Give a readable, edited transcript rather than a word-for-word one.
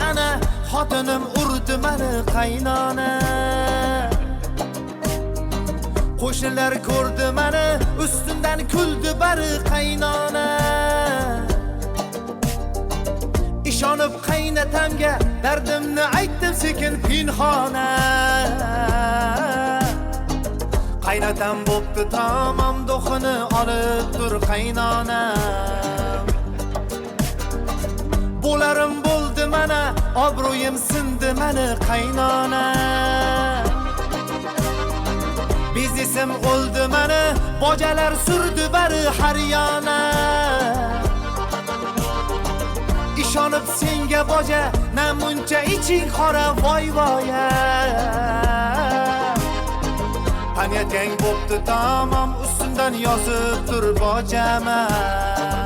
ana, xotinim urdi meni qaynona. Qo'shnilar ko'rdi meni, ustimdan kuldi bari qaynona. İshonib qaynatamga dardimni aytdim sekin pinhona. Qaynatam bo'pti tamam do'xini olib tur qaynona. Bo'larim bo'ldi mana, obro'yim sindi meni qaynona. Biznesim o'ldi meni, bojalar surdi bari har yana. İshonib senga boja, namuncha iching qora voy voya. Pamyating bo'pti tamam, ustimdan yozib tur bojama.